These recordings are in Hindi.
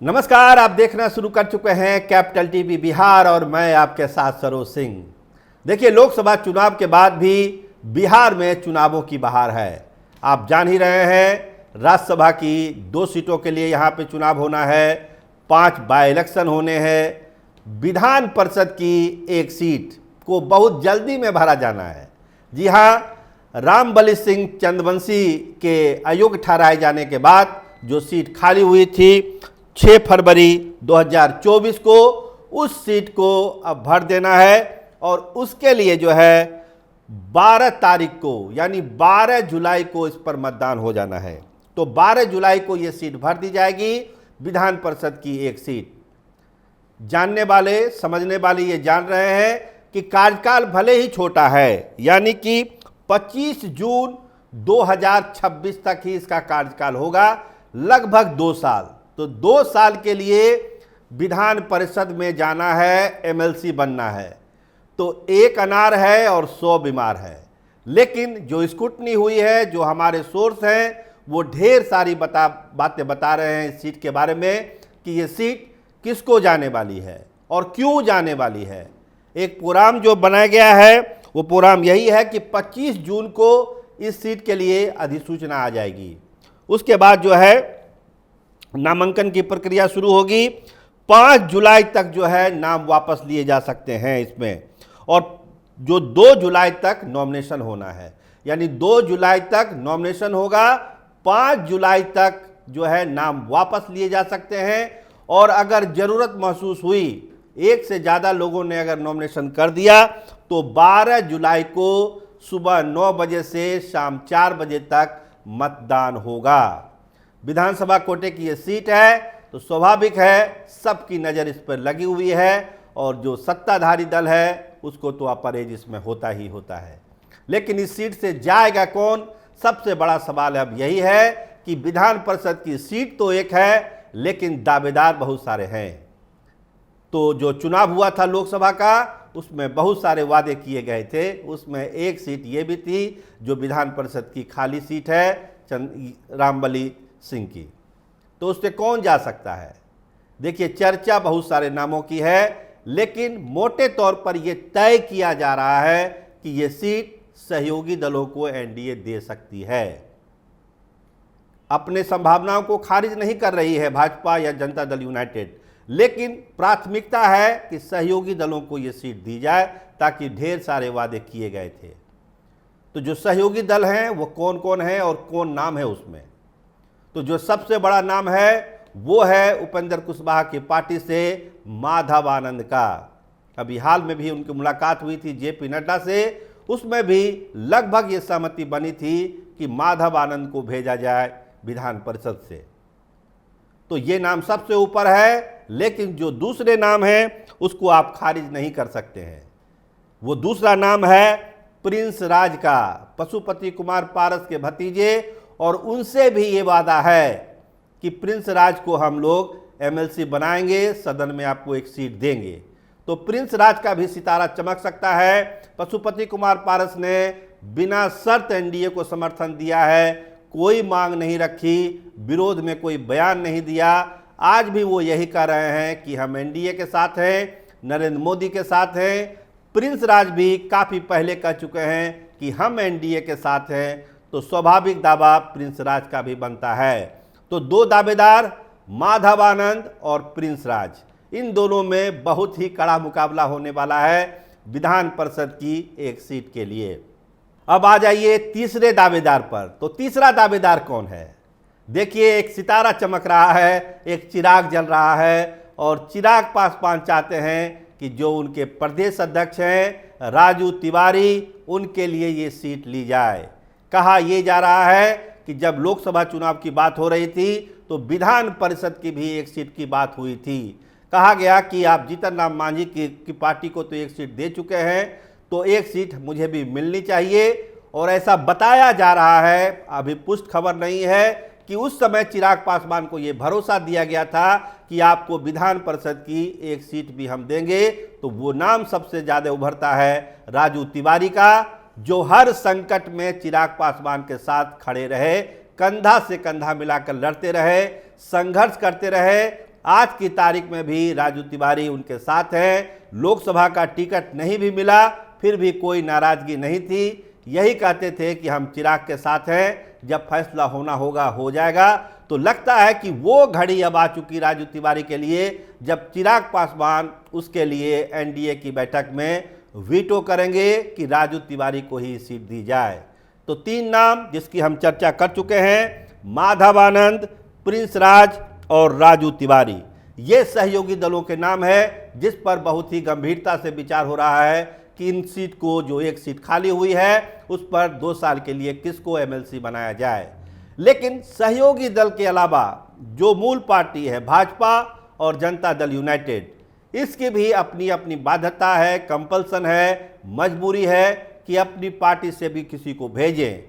नमस्कार, आप देखना शुरू कर चुके हैं कैपिटल टीवी बिहार और मैं आपके साथ सरोज सिंह। देखिए, लोकसभा चुनाव के बाद भी बिहार में चुनावों की बहार है। आप जान ही रहे हैं, राज्यसभा की 2 सीटों के लिए यहाँ पे चुनाव होना है, 5 बाई इलेक्शन होने हैं, विधान परिषद की 1 सीट को बहुत जल्दी में भरा जाना है। जी हाँ, रामबलि सिंह चंद्रवंशी के अयोग्य ठहराए जाने के बाद जो सीट खाली हुई थी 6 फरवरी 2024 को, उस सीट को अब भर देना है और उसके लिए जो है 12 तारीख को यानी 12 जुलाई को इस पर मतदान हो जाना है। तो 12 जुलाई को ये सीट भर दी जाएगी, विधान परिषद की 1 सीट। जानने वाले समझने वाले ये जान रहे हैं कि कार्यकाल भले ही छोटा है, यानी कि 25 जून 2026 तक ही इसका कार्यकाल होगा, लगभग 2 साल। तो 2 साल के लिए विधान परिषद में जाना है, एमएलसी बनना है। तो 1 अनार है और 100 बीमार है। लेकिन जो स्क्रूटनी हुई है, जो हमारे सोर्स हैं, वो ढेर सारी बातें बता रहे हैं इस सीट के बारे में कि ये सीट किसको जाने वाली है और क्यों जाने वाली है। एक प्रोग्राम जो बनाया गया है, वो प्रोग्राम यही है कि 25 जून को इस सीट के लिए अधिसूचना आ जाएगी। उसके बाद जो है नामांकन की प्रक्रिया शुरू होगी। 5 जुलाई तक जो है नाम वापस लिए जा सकते हैं इसमें, और जो 2 जुलाई तक नॉमिनेशन होना है, यानी 2 जुलाई तक नॉमिनेशन होगा, 5 जुलाई तक जो है नाम वापस लिए जा सकते हैं। और अगर ज़रूरत महसूस हुई, 1 से ज़्यादा लोगों ने अगर नॉमिनेशन कर दिया, तो 12 जुलाई को सुबह 9 बजे से शाम 4 बजे तक मतदान होगा। विधानसभा कोटे की ये सीट है, तो स्वाभाविक है सबकी नज़र इस पर लगी हुई है, और जो सत्ताधारी दल है उसको तो अपरहेज इसमें होता ही होता है। लेकिन इस सीट से जाएगा कौन, सबसे बड़ा सवाल अब यही है कि विधान परिषद की सीट तो 1 है, लेकिन दावेदार बहुत सारे हैं। तो जो चुनाव हुआ था लोकसभा का, उसमें बहुत सारे वादे किए गए थे। उसमें 1 सीट ये भी थी जो विधान परिषद की खाली सीट है, रामबलि सिंह की। तो उससे कौन जा सकता है? देखिए, चर्चा बहुत सारे नामों की है, लेकिन मोटे तौर पर यह तय किया जा रहा है कि यह सीट सहयोगी दलों को एनडीए दे सकती है। अपने संभावनाओं को खारिज नहीं कर रही है भाजपा या जनता दल यूनाइटेड, लेकिन प्राथमिकता है कि सहयोगी दलों को यह सीट दी जाए, ताकि ढेर सारे वादे किए गए थे। तो जो सहयोगी दल हैं वो कौन कौन है और कौन नाम है उसमें? तो जो सबसे बड़ा नाम है वो है उपेंद्र कुशवाहा की पार्टी से माधव आनंद का। अभी हाल में भी उनकी मुलाकात हुई थी जेपी नड्डा से, उसमें भी लगभग ये सहमति बनी थी कि माधव आनंद को भेजा जाए विधान परिषद से। तो ये नाम सबसे ऊपर है, लेकिन जो दूसरे नाम हैं उसको आप खारिज नहीं कर सकते हैं। वो दूसरा नाम है प्रिंस राज का, पशुपति कुमार पारस के भतीजे, और उनसे भी ये वादा है कि प्रिंस राज को हम लोग एमएलसी बनाएंगे, सदन में आपको 1 सीट देंगे। तो प्रिंस राज का भी सितारा चमक सकता है। पशुपति कुमार पारस ने बिना शर्त एनडीए को समर्थन दिया है, कोई मांग नहीं रखी, विरोध में कोई बयान नहीं दिया। आज भी वो यही कह रहे हैं कि हम एनडीए के साथ हैं, नरेंद्र मोदी के साथ हैं। प्रिंस राज भी काफ़ी पहले कह चुके हैं कि हम एनडीए के साथ हैं। तो स्वाभाविक दावा प्रिंस राज का भी बनता है। तो 2 दावेदार, माधव आनंद और प्रिंस राज, इन दोनों में बहुत ही कड़ा मुकाबला होने वाला है विधान परिषद की 1 सीट के लिए। अब आ जाइए तीसरे दावेदार पर। तो तीसरा दावेदार कौन है? देखिए, एक सितारा चमक रहा है, एक चिराग जल रहा है, और चिराग पासवान चाहते हैं कि जो उनके प्रदेश अध्यक्ष हैं राजू तिवारी, उनके लिए ये सीट ली जाए। कहा यह जा रहा है कि जब लोकसभा चुनाव की बात हो रही थी, तो विधान परिषद की भी 1 सीट की बात हुई थी। कहा गया कि आप जीतन राम मांझी की पार्टी को तो 1 सीट दे चुके हैं, तो 1 सीट मुझे भी मिलनी चाहिए। और ऐसा बताया जा रहा है, अभी पुष्ट खबर नहीं है, कि उस समय चिराग पासवान को यह भरोसा दिया गया था कि आपको विधान परिषद की 1 सीट भी हम देंगे। तो वो नाम सबसे ज़्यादा उभरता है राजू तिवारी का, जो हर संकट में चिराग पासवान के साथ खड़े रहे, कंधा से कंधा मिलाकर लड़ते रहे, संघर्ष करते रहे, आज की तारीख में भी राजू तिवारी उनके साथ है। लोकसभा का टिकट नहीं भी मिला फिर भी कोई नाराजगी नहीं थी, यही कहते थे कि हम चिराग के साथ हैं, जब फैसला होना होगा हो जाएगा। तो लगता है कि वो घड़ी अब आ चुकी राजू तिवारी के लिए, जब चिराग पासवान उसके लिए एनडीए की बैठक में वीटो करेंगे कि राजू तिवारी को ही सीट दी जाए। तो 3 नाम जिसकी हम चर्चा कर चुके हैं, माधव आनंद, प्रिंस राज और राजू तिवारी, ये सहयोगी दलों के नाम है जिस पर बहुत ही गंभीरता से विचार हो रहा है कि इन सीट को, जो एक सीट खाली हुई है उस पर 2 साल के लिए किसको एमएलसी बनाया जाए। लेकिन सहयोगी दल के अलावा जो मूल पार्टी है भाजपा और जनता दल यूनाइटेड, इसकी भी अपनी अपनी बाध्यता है, कंपल्सन है, मजबूरी है कि अपनी पार्टी से भी किसी को भेजें।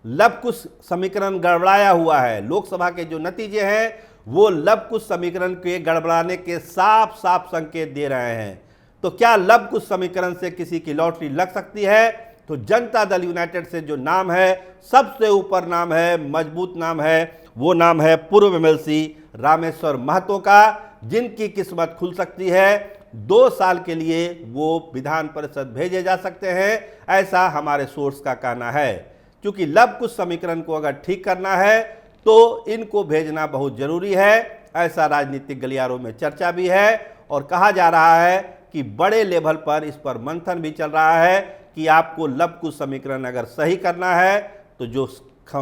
लब कुछ समीकरण गड़बड़ाया हुआ है। लोकसभा के जो नतीजे हैं वो लब कुछ समीकरण के गड़बड़ाने के साफ साफ संकेत दे रहे हैं। तो क्या लब कुछ समीकरण से किसी की लॉटरी लग सकती है? तो जनता दल यूनाइटेड से जो नाम है, सबसे ऊपर नाम है, मजबूत नाम है, वो नाम है पूर्व एमएलसी रामेश्वर महतो का, जिनकी किस्मत खुल सकती है। 2 साल के लिए वो विधान परिषद भेजे जा सकते हैं, ऐसा हमारे सोर्स का कहना है। क्योंकि लब कुछ समीकरण को अगर ठीक करना है तो इनको भेजना बहुत जरूरी है, ऐसा राजनीतिक गलियारों में चर्चा भी है। और कहा जा रहा है कि बड़े लेवल पर इस पर मंथन भी चल रहा है कि आपको लब कुछ समीकरण अगर सही करना है तो जो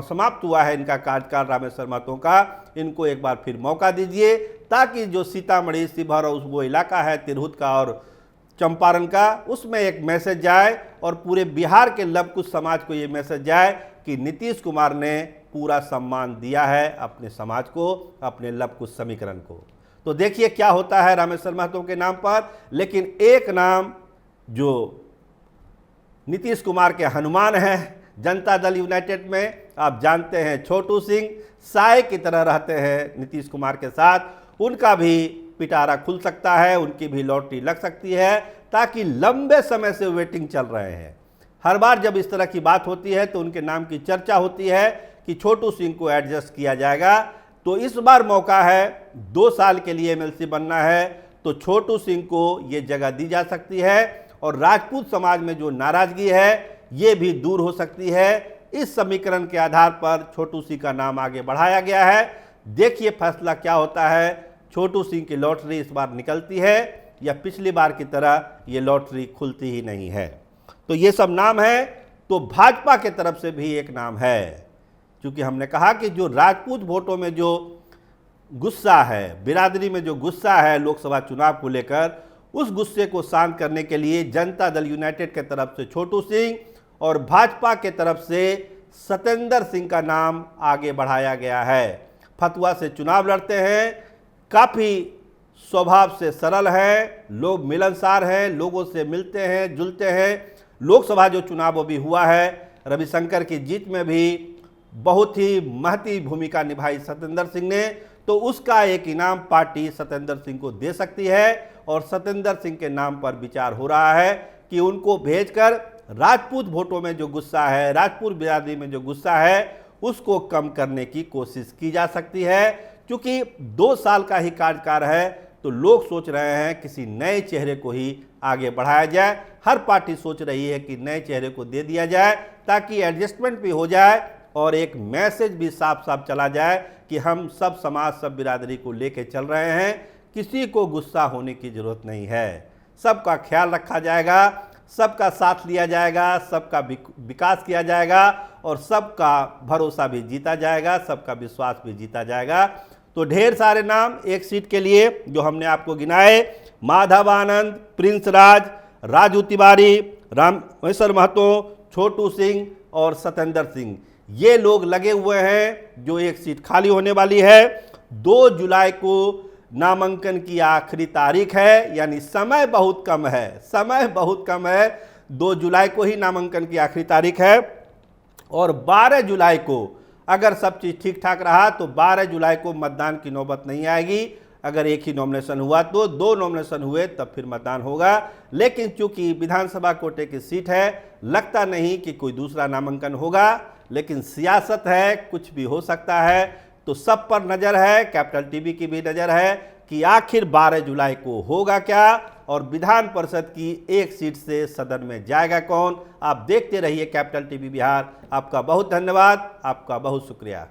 समाप्त हुआ है इनका कार्यकाल रामेश्वर महतो का, इनको एक बार फिर मौका दीजिए, ताकि जो सीतामढ़ी, शिवहर और वो इलाका है तिरहुत का और चंपारण का, उसमें एक मैसेज जाए और पूरे बिहार के लब कुछ समाज को ये मैसेज जाए कि नीतीश कुमार ने पूरा सम्मान दिया है अपने समाज को, अपने लब कुछ समीकरण को। तो देखिए क्या होता है रामेश्वर महतो के नाम पर। लेकिन एक नाम जो नीतीश कुमार के हनुमान है जनता दल यूनाइटेड में, आप जानते हैं छोटू सिंह साए की तरह रहते हैं नीतीश कुमार के साथ, उनका भी पिटारा खुल सकता है, उनकी भी लॉटरी लग सकती है, ताकि लंबे समय से वेटिंग चल रहे हैं। हर बार जब इस तरह की बात होती है तो उनके नाम की चर्चा होती है कि छोटू सिंह को एडजस्ट किया जाएगा। तो इस बार मौका है, 2 साल के लिए एमएलसी बनना है तो छोटू सिंह को ये जगह दी जा सकती है और राजपूत समाज में जो नाराजगी है ये भी दूर हो सकती है। इस समीकरण के आधार पर छोटू सिंह का नाम आगे बढ़ाया गया है। देखिए फैसला क्या होता है, छोटू सिंह की लॉटरी इस बार निकलती है या पिछली बार की तरह ये लॉटरी खुलती ही नहीं है। तो ये सब नाम है। तो भाजपा के तरफ से भी एक नाम है, क्योंकि हमने कहा कि जो राजपूत वोटों में जो गुस्सा है, बिरादरी में जो गुस्सा है लोकसभा चुनाव को लेकर, उस गुस्से को शांत करने के लिए जनता दल यूनाइटेड के तरफ से छोटू सिंह और भाजपा के तरफ से सतेंद्र सिंह का नाम आगे बढ़ाया गया है। फतुहा से चुनाव लड़ते हैं, काफ़ी स्वभाव से सरल है, लोग मिलनसार हैं, लोगों से मिलते हैं जुलते हैं। लोकसभा जो चुनाव अभी हुआ है, रविशंकर की जीत में भी बहुत ही महती भूमिका निभाई सतेंद्र सिंह ने, तो उसका एक इनाम पार्टी सतेंद्र सिंह को दे सकती है। और सतेंद्र सिंह के नाम पर विचार हो रहा है कि उनको भेजकर राजपूत वोटों में जो गुस्सा है, राजपूत बिरादरी में जो गुस्सा है, उसको कम करने की कोशिश की जा सकती है। क्योंकि 2 साल का ही कार्यकाल है तो लोग सोच रहे हैं किसी नए चेहरे को ही आगे बढ़ाया जाए। हर पार्टी सोच रही है कि नए चेहरे को दे दिया जाए ताकि एडजस्टमेंट भी हो जाए और एक मैसेज भी साफ साफ चला जाए कि हम सब समाज, सब बिरादरी को लेके चल रहे हैं, किसी को गुस्सा होने की जरूरत नहीं है, सबका ख्याल रखा जाएगा, सबका साथ लिया जाएगा, सबका विकास किया जाएगा और सबका भरोसा भी जीता जाएगा, सबका विश्वास भी जीता जाएगा। तो ढेर सारे नाम एक सीट के लिए जो हमने आपको गिनाए, माधव आनंद, प्रिंस राज, राजू तिवारी, रामेश्वर महतो, छोटू सिंह और सतेंद्र सिंह, ये लोग लगे हुए हैं जो एक सीट खाली होने वाली है। 2 जुलाई को नामांकन की आखिरी तारीख है, यानी समय बहुत कम है, समय बहुत कम है। 2 जुलाई को ही नामांकन की आखिरी तारीख है और 12 जुलाई को अगर सब चीज़ ठीक ठाक रहा तो 12 जुलाई को मतदान की नौबत नहीं आएगी। अगर एक ही नॉमिनेशन हुआ तो 2 नॉमिनेशन हुए तब फिर मतदान होगा। लेकिन चूंकि विधानसभा कोटे की सीट है, लगता नहीं कि कोई दूसरा नामांकन होगा। लेकिन सियासत है, कुछ भी हो सकता है। तो सब पर नज़र है, कैपिटल टीवी की भी नज़र है कि आखिर 12 जुलाई को होगा क्या और विधान परिषद की एक सीट से सदन में जाएगा कौन। आप देखते रहिए कैपिटल टीवी बिहार। आपका बहुत धन्यवाद, आपका बहुत शुक्रिया।